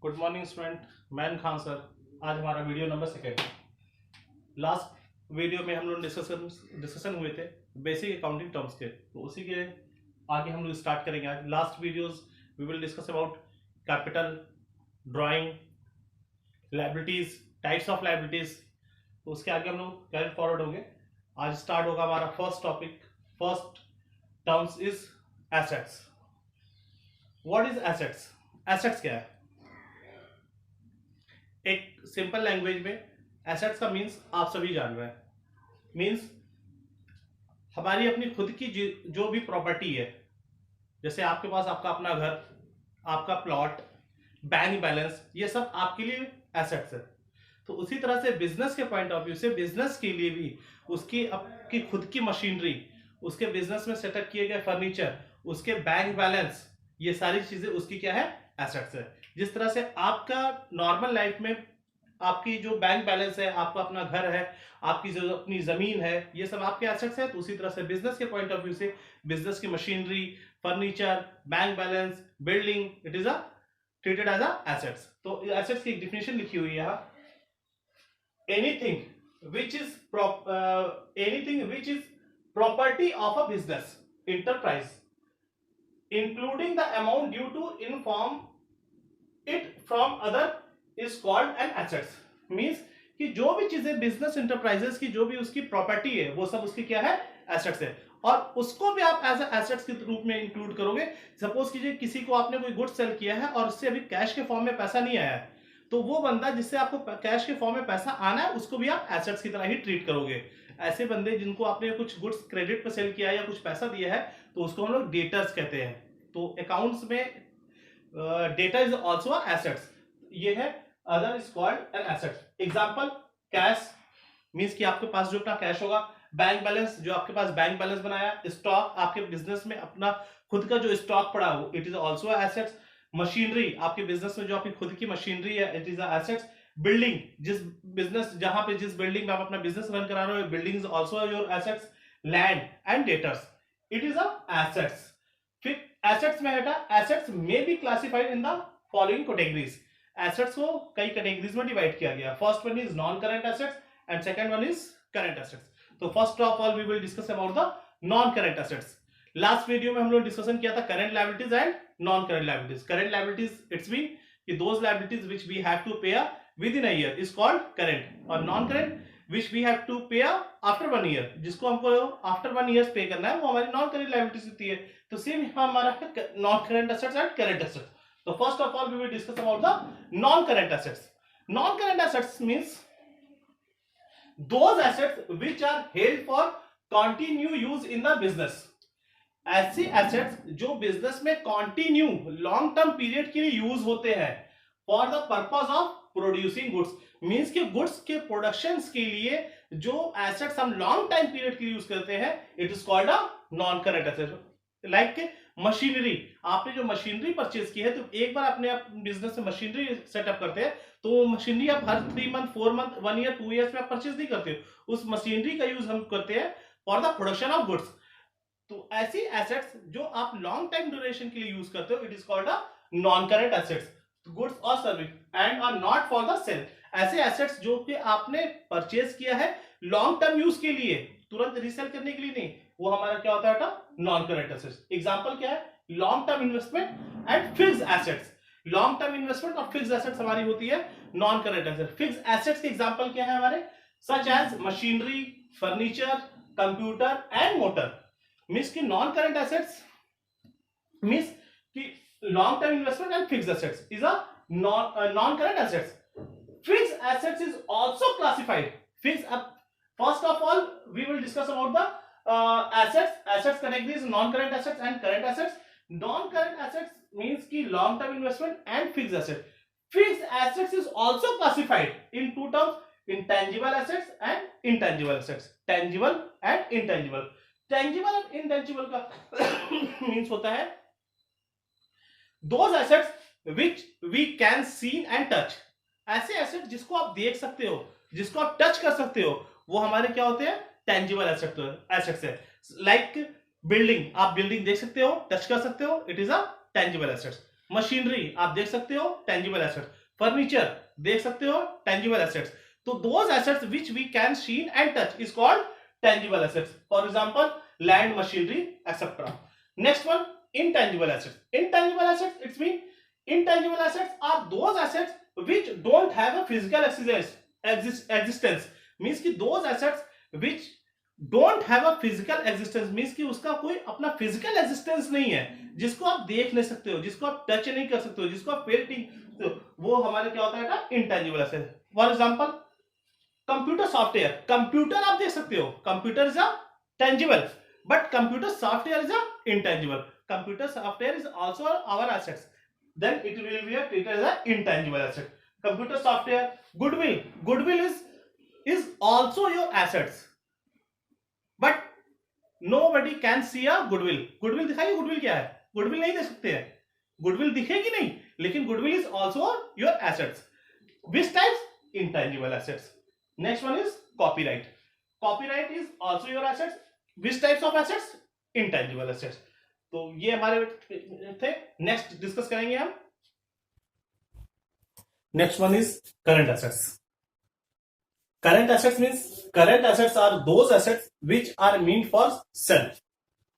Good morning student, man Khan sir. आज हमारा video number 2। Last video में हम लोग डिस्कशन हुए थे बेसिक अकाउंटिंग टर्म्स के, तो उसी के आगे हम लोग स्टार्ट करेंगे आज। Last videos we will discuss about capital, drawing, liabilities, types of liabilities. तो उसके आगे हम लोग कैरी फॉरवर्ड होंगे। आज स्टार्ट होगा हमारा first topic. First terms is assets. What is assets? Assets क्या है? एक सिंपल लैंग्वेज में एसेट्स का मीन्स आप सभी जान रहे हैं। मीन्स हमारी अपनी खुद की जो भी प्रॉपर्टी है, जैसे आपके पास आपका अपना घर, आपका प्लॉट, बैंक बैलेंस, ये सब आपके लिए एसेट्स है। तो उसी तरह से बिजनेस के पॉइंट ऑफ व्यू से बिजनेस के लिए भी उसकी आपकी खुद की मशीनरी, उसके बिजनेस में सेटअप किए गए फर्नीचर, उसके बैंक बैलेंस, ये सारी चीजें उसकी क्या है? एसेट्स है। जिस तरह से आपका नॉर्मल लाइफ में आपकी जो बैंक बैलेंस है, आपका अपना घर है, आपकी जो अपनी जमीन है, ये सब आपके एसेट्स है। तो उसी तरह से बिजनेस के पॉइंट ऑफ व्यू से बिजनेस की machinery, furniture, bank balance, building, it is a treated as a assets. तो एसेट्स की एक डिफिनेशन लिखी हुई है यहाँ। Anything which is property of a business enterprise including the amount due to inform it from other is called an assets। Means कि जो भी चीजें बिजनेस इंटरप्राइजेस की जो भी उसकी प्रॉपर्टी है, वो सब उसकी क्या है? एसेट्स है। और उसको भी आप एज एसेट्स के रूप में इंक्लूड करोगे। सपोज कीजिए किसी को आपने कोई गुड सेल किया है और उससे अभी कैश के फॉर्म में पैसा नहीं आया है, तो वो बंदा जिससे आपको कैश के फॉर्म में पैसा आना है, उसको भी आप एसेट्स की तरह ही ट्रीट करोगे। ऐसे बंदे जिनको आपने कुछ गुड्स क्रेडिट पर सेल किया है या कुछ पैसा दिया है, तो उसको हम लोग डेटर्स कहते हैं। तो अकाउंट्स में डेटा इज ऑल्सो एसेट्स। ये है other is called an asset. Example, cash means कि आपके पास जो अपना कैश होगा, बैंक बैलेंस जो आपके पास बैंक बैलेंस बनाया, स्टॉक आपके बिजनेस में अपना खुद का जो स्टॉक पड़ा हो, it is also assets. Machinery आपके बिजनेस में जो आपकी खुद की मशीनरी है, इट इज एसेट्स। बिल्डिंग, जिस बिजनेस जहां पे जिस बिल्डिंग में आप अपना बिजनेस रन करा रहे हो, building is also your assets. Land and debtors, it is a assets. फिर एसेट्स में हटा, assets may be classified in the following categories. Assets को कई कैटेगरीज में डिवाइड किया गया। First one is non current assets and second one is current assets. तो first of all we will discuss about the non current assets. Last video में हम लोग discussion किया था current liabilities and non current liabilities. Current liabilities it's mean कि those liabilities which we have to pay within a year is called current, और non current which we have to pay after 1 year, जिसको हमको after 1 year पे करना है, वो हमारी non current liabilities होती है। तो सेम हमारा non current assets and current assets. तो first of all we will discuss about the non current assets. Non current assets means those assets which are held for continue use in the business। ऐसी assets जो business में continue long term period के लिए use होते हैं for the purpose of producing goods. Means के goods के productions के लिए जो एसेट्स हम लॉन्ग टाइम पीरियड के लिए यूज करते हैं, it is called a non current asset. Like machinery, आपने जो मशीनरी परचेज की है, तो एक बार अपने बिजनेस में मशीनरी सेटअप करते हैं, तो मशीनरी आप हर 3 मंथ, 4 मंथ, 1 ईयर, 2 ईयर्स में आप परचेज नहीं करते हो। उस मशीनरी का यूज हम करते हैं for the production of goods. तो ऐसी एसेट्स जो आप लॉन्ग टाइम ड्यूरेशन के लिए यूज करते हो, it is called a non current assets. Goods और service and are not for the sale. ऐसे एसेट्स जो कि आपने परचेज किया है लॉन्ग टर्म यूज के लिए, तुरंत रीसेल करने के लिए नहीं, वो हमारा क्या होता है? Non current assets. एग्जांपल क्या है? Long term investment and fixed assets. Long term investment और फिक्स्ड एसेट्स हमारी होती है non current assets. Fixed assets के एग्जांपल क्या है हमारे? Such as machinery, furniture, computer and motor. Means की नॉन करंट एसेट्स मींस की long term investment and fixed assets is a non current assets. Fixed assets is also classified. First of all we will discuss about the assets categories, non current assets and current assets. Non current assets means ki long term investment and fixed assets. Fixed assets is also classified in two terms: intangible assets and intangible assets. Tangible and intangible. Tangible and intangible का means होता है those assets which we can see and touch। ऐसे asset जिसको आप देख सकते हो, जिसको आप टच कर सकते हो, वो हमारे क्या होते हैं? टेंजिबल एसेट्स है। लाइक बिल्डिंग, आप बिल्डिंग देख सकते हो, टच कर सकते हो, it is a tangible assets. Machinery आप देख सकते हो, टेंजिबल एसेट्स। फर्नीचर देख सकते हो, टेंजिबल एसेट्स। तो those assets which we can see and touch is called tangible assets. For example land, machinery etcetera. Next one, intangible assets. Intangible assets, it's mean intangible assets are those assets which don't have a physical existence. Means कि those assets which don't have a physical existence, means कि उसका कोई अपना physical existence नहीं है, जिसको आप देख नहीं सकते हो, जिसको आप टच नहीं कर सकते हो, जिसको आप फील नहीं, वो हमारे क्या होता है ना, intangible assets. For example computer software. Computer आप देख सकते हो, computer is a tangible, but computer software is a intangible. Computer software is also our assets, then it will be treated as an intangible asset. Computer software, goodwill is also your assets, but nobody can see a goodwill दिखाइए, goodwill क्या है? goodwill नहीं देख सकते हैं, goodwill दिखेगी नहीं, लेकिन goodwill is also your assets. Which types? Intangible assets. Next one is copyright is also your assets. Which types of assets? Intangible assets. तो ये हमारे थे। नेक्स्ट डिस्कस करेंगे हम। Next one is current assets. Current assets means current assets are those assets which are mean for sale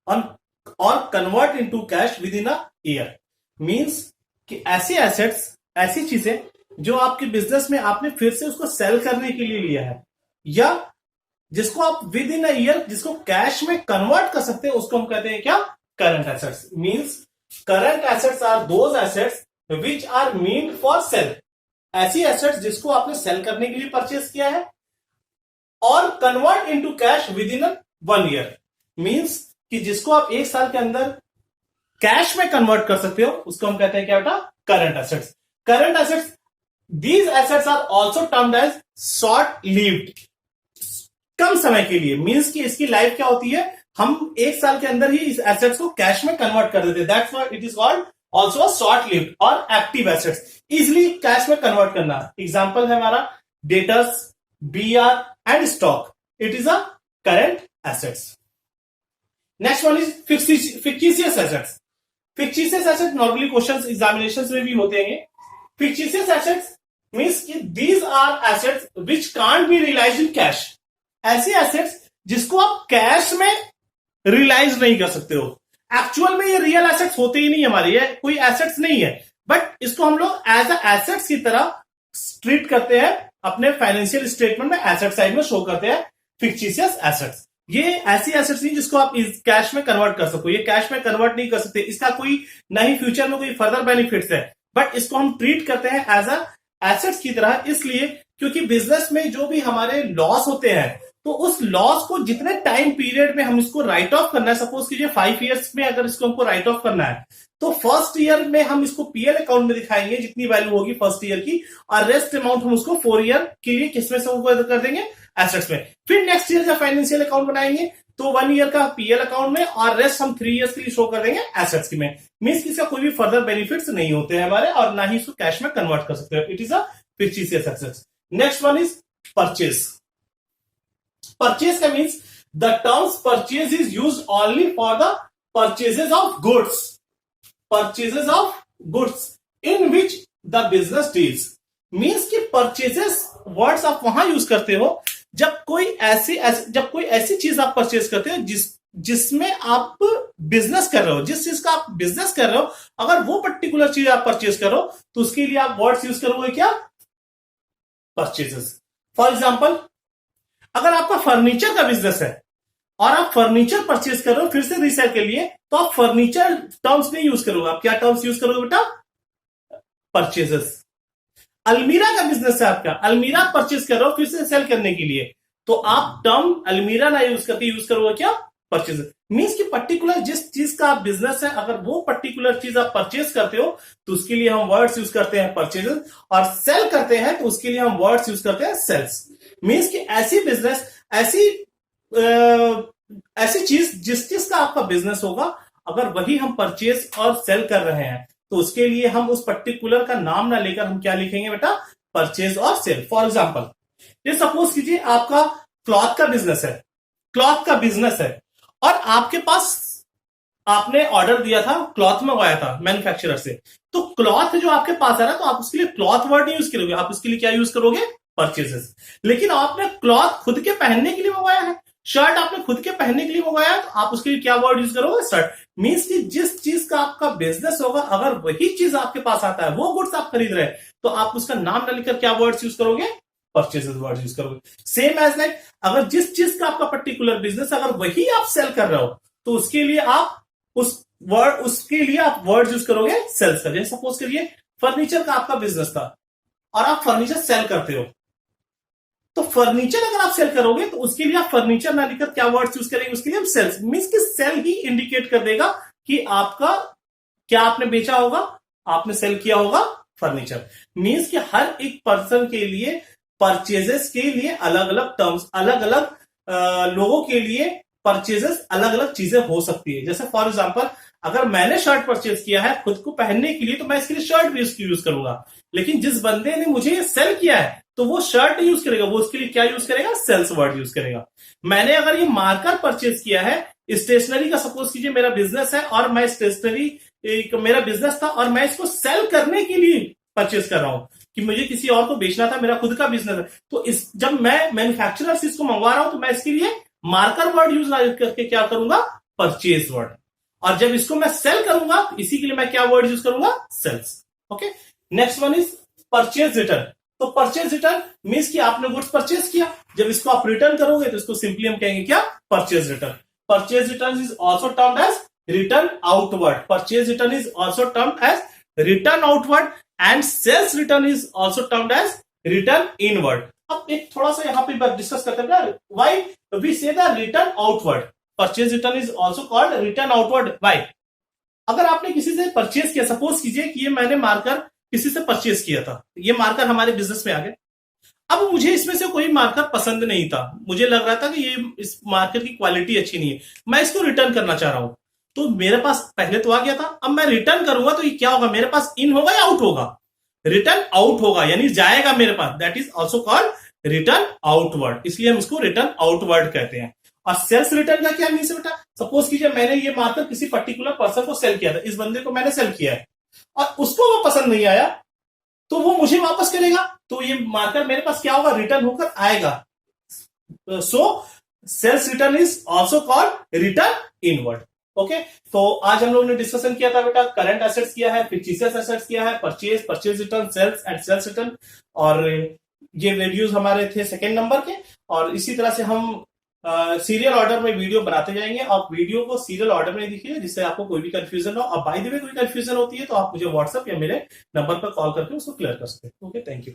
और convert into cash within a year. Means कि ऐसे assets, ऐसी चीजें जो आपके बिजनेस में आपने फिर से उसको सेल करने के लिए लिया है, या जिसको आप विद इन अ ईयर जिसको कैश में कन्वर्ट कर सकते हैं, उसको हम कहते हैं क्या? current assets. Means current assets are those assets which are meant for sell. ऐसी assets जिसको आपने सेल करने के लिए परचेस किया है और convert into cash with in 1 year. Means कि जिसको आप 1 साल के अंदर कैश में कन्वर्ट कर सकते हो, उसको हम कहते हैं क्या बेटा? Current assets. Current assets, these assets are also termed as short lived, कम समय के लिए। मींस कि इसकी लाइफ क्या होती है, हम 1 साल के अंदर ही इस एसेट्स को कैश में कन्वर्ट कर देते हैं। That's why it is called also short lived और एक्टिव एसेट्स, इजिली कैश में कन्वर्ट करना। एग्जांपल है हमारा debtors, BR and stock, it is a current assets. Next one is fictitious assets. Fictitious asset normally questions examinations में भी होते हैं। Fictitious assets means कि these are assets which can't be realised in cash. ऐसे assets जिसको आप cash में realise नहीं कर सकते हो। एक्चुअल में ये रियल एसेट्स होते ही नहीं हमारे, ये कोई एसेट्स नहीं है, बट इसको हम लोग एज अ एसेट्स की तरह ट्रीट करते हैं, अपने फाइनेंशियल स्टेटमेंट में एसेट साइड में शो करते हैं फिक्टिशियस एसेट्स। ये ऐसी एसेट्स नहीं जिसको आप कैश में कन्वर्ट कर सको, ये कैश में कन्वर्ट नहीं कर सकते, इसका कोई ना ही फ्यूचर में कोई फर्दर बेनिफिट्स है, बट इसको हम ट्रीट करते हैं एज अ एसेट्स की तरह। इसलिए क्योंकि बिजनेस में जो भी हमारे लॉस होते हैं, तो उस लॉस को जितने टाइम पीरियड में हम इसको राइट ऑफ करना है, सपोज कीजिए 5 years में अगर इसको हमको राइट ऑफ करना है, तो फर्स्ट ईयर में हम इसको पीएल अकाउंट में दिखाएंगे जितनी वैल्यू होगी फर्स्ट ईयर की, और रेस्ट अमाउंट हम उसको 4 year के लिए किसमें से कर देंगे? एसेट्स में। फिर नेक्स्ट ईयर जब फाइनेंशियल अकाउंट बनाएंगे तो 1 year का पीएल अकाउंट में, और रेस्ट हम 3 years के लिए शो कर देंगे एसेट्स की में। मींस इसका कोई भी फर्दर बेनिफिट्स नहीं होते हैं हमारे, और ना ही इसको कैश में कन्वर्ट कर सकते हैं। It is a fictitious assets. Next one is purchase. Purchase का means the terms purchase is used only for the purchases of goods. Purchases of goods in which the business deals. Means कि purchases words आप वहां use करते हो जब कोई ऐसी चीज आप परचेज करते हो जिसमें आप बिजनेस कर रहे हो, जिस चीज का आप बिजनेस कर रहे हो, अगर वो पर्टिकुलर चीज आप परचेज करो तो उसके लिए आप वर्ड्स यूज करोगे क्या? परचेजेस। फॉर एग्जाम्पल, अगर आपका फर्नीचर का बिजनेस है और आप फर्नीचर परचेज कर रहे हो फिर से रीसेल के लिए, तो आप फर्नीचर टर्म्स नहीं यूज करोगे, आप क्या टर्म्स यूज करोगे बेटा? परचेजेस। अलमीरा का बिजनेस है आपका, अलमीरा परचेज कर रहे हो फिर से सेल करने के लिए, तो आप टर्म अलमीरा ना यूज करके यूज करोगे क्या? परचेज। मींस कि पर्टिकुलर जिस चीज का आप बिजनेस है, अगर वो पर्टिकुलर चीज आप परचेज करते हो तो उसके लिए हम वर्ड्स यूज करते हैं परचेजेस, और सेल करते हैं तो उसके लिए हम वर्ड्स यूज करते हैं सेल्स। मींस कि ऐसी बिजनेस, ऐसी चीज जिस चीज का आपका बिजनेस होगा, अगर वही हम परचेज और सेल कर रहे हैं तो उसके लिए हम उस पर्टिकुलर का नाम ना लेकर हम क्या लिखेंगे बेटा? परचेज और सेल। फॉर एग्जाम्पल, ये सपोज कीजिए आपका क्लॉथ का बिजनेस है, क्लॉथ का बिजनेस है, और आपके पास आपने ऑर्डर दिया था, क्लॉथ मंगवाया था मैन्युफैक्चरर से, तो क्लॉथ जो आपके पास आ रहा है, तो आप उसके लिए क्लॉथ वर्ड नहीं यूज करोगे, आप उसके लिए क्या यूज करोगे, परचेजेस। लेकिन आपने क्लॉथ खुद के पहनने के लिए मंगवाया है, शर्ट आपने खुद के पहनने के लिए मंगवाया है, तो आप उसके लिए क्या वर्ड यूज करोगे, शर्ट। मीन्स कि जिस चीज का आपका बिजनेस होगा, अगर वही चीज आपके पास आता है, वो गुड्स आप खरीद रहे हैं, तो आप उसका नाम न लिखकर क्या वर्ड्स यूज करोगे, परचेजेस वर्ड यूज करोगे। सेम एज लाइक, अगर जिस चीज का आपका पर्टिकुलर बिजनेस, अगर वही आप सेल कर रहे हो, तो उसके लिए आप उसके लिए आप वर्ड यूज करोगे सेल्स का। जैसे सपोज करिए फर्नीचर का आपका बिजनेस था और आप फर्नीचर सेल करते हो, तो फर्नीचर अगर आप सेल करोगे, तो उसके लिए आप फर्नीचर ना लिखकर क्या वर्ड यूज करेंगे, उसके लिए हम सेल्स। मीन्स कि सेल ही इंडिकेट कर देगा कि आपका क्या आपने बेचा होगा, आपने सेल किया होगा फर्नीचर। मीन्स कि हर एक पर्सन के लिए परचेजेस के लिए अलग अलग टर्म्स, अलग अलग लोगों के लिए परचेजेस अलग अलग चीजें हो सकती है। जैसे फॉर एग्जांपल, अगर मैंने शर्ट परचेज किया है खुद को पहनने के लिए, तो मैं इसके लिए शर्ट भी यूज करूंगा। लेकिन जिस बंदे ने मुझे ये सेल किया है, तो वो शर्ट यूज करेगा, वो उसके लिए क्या यूज करेगा, सेल्स वर्ड यूज करेगा। मैंने अगर ये मार्कर परचेज किया है स्टेशनरी का, सपोज कीजिए मेरा बिजनेस है और मैं स्टेशनरी, मेरा बिजनेस था और मैं इसको सेल करने के लिए परचेज कर रहा हूं कि मुझे किसी और को बेचना था, मेरा खुद का बिजनेस है, तो जब मैं मैन्युफैक्चरर से इसको मंगवा रहा हूं, तो मैं इसके लिए मार्कर वर्ड यूज करके क्या करूंगा, परचेज वर्ड। और जब इसको मैं सेल करूंगा, इसी के लिए मैं क्या वर्ड यूज करूंगा, sales. Okay, next one is purchase return. तो परचेज रिटर्न मीन्स कि आपने गुड्स परचेज किया, जब इसको आप रिटर्न करोगे, तो इसको सिंपली हम कहेंगे क्या, purchase return. Purchase return is also termed as return outward. Purchase return is also termed as return outward and sales return is also termed as return inward. अब एक थोड़ा सा यहाँ पे डिस्कस करते हैं, why we say the return outward. Purchase return is also called return outward, why? अगर आपने किसी से परचेज किया, सपोज कीजिए कि ये मैंने मार्कर किसी से परचेज किया था, ये मार्कर हमारे बिजनेस में आ गए। अब मुझे इसमें से कोई मार्कर पसंद नहीं था, मुझे लग रहा था कि ये इस मार्कर की क्वालिटी अच्छी नहीं है, मैं इसको रिटर्न करना चाह रहा हूं। तो मेरे पास पहले तो आ गया था, अब मैं रिटर्न करूंगा तो ये क्या होगा, मेरे पास इन होगा या आउट होगा, रिटर्न आउट होगा, यानी जाएगा मेरे पास। That is also called return outward, इसलिए हम इसको रिटर्न आउटवर्ड कहते हैं। और सेल्स रिटर्न का क्या मीन है बेटा, सपोज कीजिए मैंने ये मार्कर किसी पर्टिकुलर पर्सन को सेल किया था, इस बंदे को मैंने सेल किया है और उसको वो पसंद नहीं आया, तो वो मुझे वापस करेगा, तो ये मार्कर मेरे पास क्या होगा, रिटर्न होकर आएगा। So sales return is also called return inward. Okay, तो आज हम लोगों ने डिस्कशन किया था बेटा, करंट एसेट्स किया है, फिक्टिशियस एसेट्स किया है, purchase, purchase return, sales and sales return, और ये वीडियोस हमारे थे सेकेंड नंबर के। और इसी तरह से हम सीरियल ऑर्डर में वीडियो बनाते जाएंगे। आप वीडियो को सीरियल ऑर्डर में देखिए, जिससे आपको कोई भी कंफ्यूजन ना हो। अब बाय द वे कोई कंफ्यूजन होती है तो आप मुझे व्हाट्सएप या मेरे नंबर पर कॉल करके उसको क्लियर कर सकते हैं। Okay, thank you.